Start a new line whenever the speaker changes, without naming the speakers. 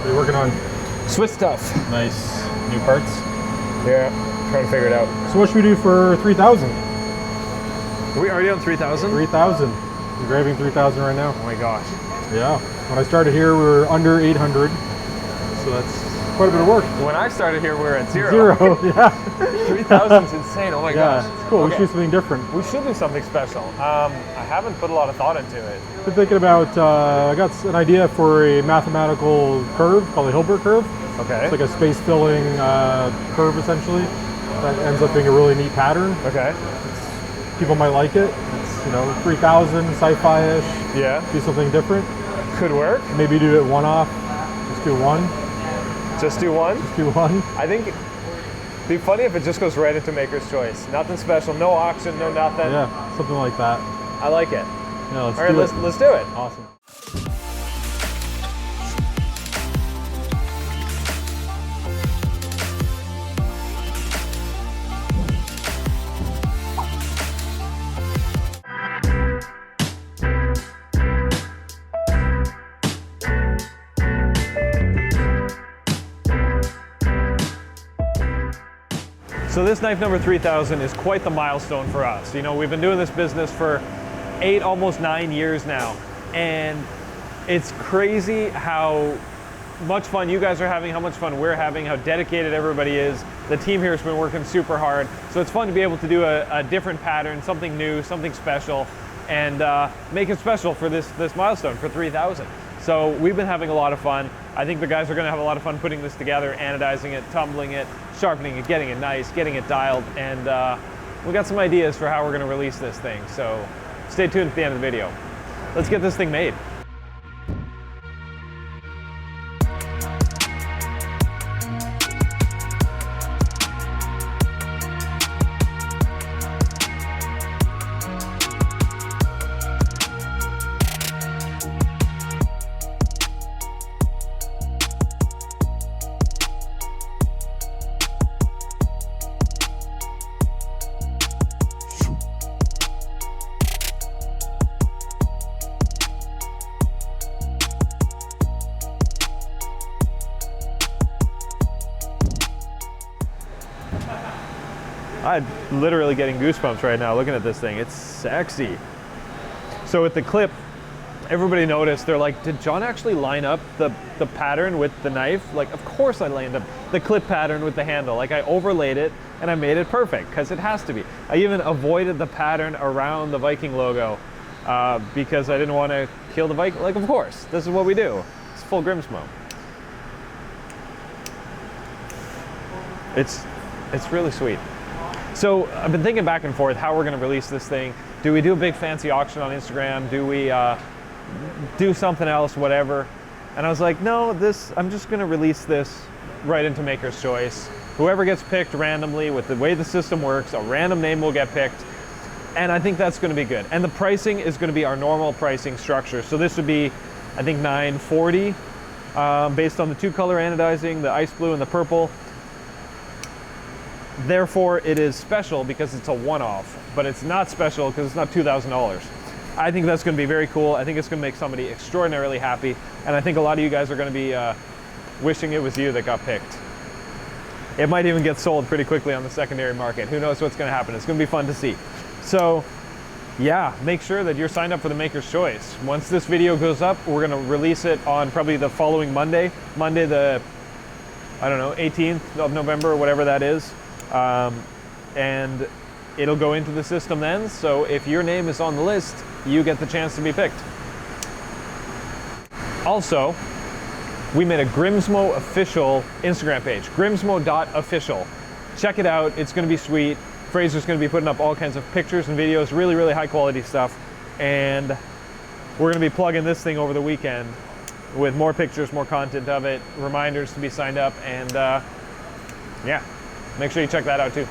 What are you working on?
Swiss stuff.
Nice. New parts?
Yeah, trying to figure it out.
So what should we do for 3,000?
Are we already on 3,000?
3,000. We're graving 3,000 right now.
Oh my gosh.
Yeah. When I started here, we were under 800. So that's quite a bit of work.
When I started here, we were at zero.
Zero, yeah.
3,000 is insane. Oh my gosh.
Yeah, it's cool.
Okay.
We should do something different.
We should do something special. I haven't put a lot of thought into it.
Been thinking about, I got an idea for a mathematical curve called the Hilbert curve.
Okay.
It's like a space-filling curve, essentially. That ends up being a really neat pattern.
Okay.
People might like it. It's, you know, 3,000, sci-fi-ish.
Yeah.
Do something different.
Could work.
Maybe do it one-off. Just do one.
Just do one?
Just do one.
I think it'd be funny if it just goes right into Maker's Choice. Nothing special, no auction, no nothing.
Yeah, something like that.
I like it.
Yeah, let's
All right,
do it.
let's do it.
Awesome.
So this knife number 3000 is quite the milestone for us. You know, we've been doing this business for 8, almost 9 years now. And it's crazy how much fun you guys are having, how much fun we're having, how dedicated everybody is. The team here has been working super hard. So it's fun to be able to do a different pattern, something new, something special, and make it special for this milestone, for 3000. So we've been having a lot of fun. I think the guys are gonna have a lot of fun putting this together, anodizing it, tumbling it, sharpening it, getting it nice, getting it dialed, and we got some ideas for how we're gonna release this thing. So stay tuned at the end of the video. Let's get this thing made. I'm literally getting goosebumps right now looking at this thing. It's sexy. So with the clip, everybody noticed, they're like, did John actually line up the pattern with the knife? Like, of course I lined up the clip pattern with the handle. Like, I overlaid it and I made it perfect, because it has to be. I even avoided the pattern around the Viking logo because I didn't want to kill the Viking. Like, of course, this is what we do. It's full Grimsmo. It's really sweet. So I've been thinking back and forth how we're going to release this thing. Do we do a big fancy auction on Instagram? Do we do something else, whatever? And I was like, no, I'm just going to release this right into Maker's Choice. Whoever gets picked randomly, with the way the system works, a random name will get picked. And I think that's going to be good. And the pricing is going to be our normal pricing structure. So this would be, I think, $940 based on the 2-color anodizing, the ice blue and the purple. Therefore, it is special because it's a one-off, but it's not special because it's not $2,000. I think that's going to be very cool. I think it's going to make somebody extraordinarily happy, and I think a lot of you guys are going to be wishing it was you that got picked. It might even get sold pretty quickly on the secondary market. Who knows what's going to happen? It's going to be fun to see. So, yeah, make sure that you're signed up for the Maker's Choice. Once this video goes up, we're going to release it on probably the following Monday the, I don't know, 18th of November or whatever that is. And it'll go into the system then, so if your name is on the list, you get the chance to be picked. Also, we made a Grimsmo official Instagram page, grimsmo.official. Check it out, it's going to be sweet. Fraser's going to be putting up all kinds of pictures and videos, really, really high quality stuff, and we're going to be plugging this thing over the weekend with more pictures, more content of it, reminders to be signed up, and yeah. Make sure you check that out too.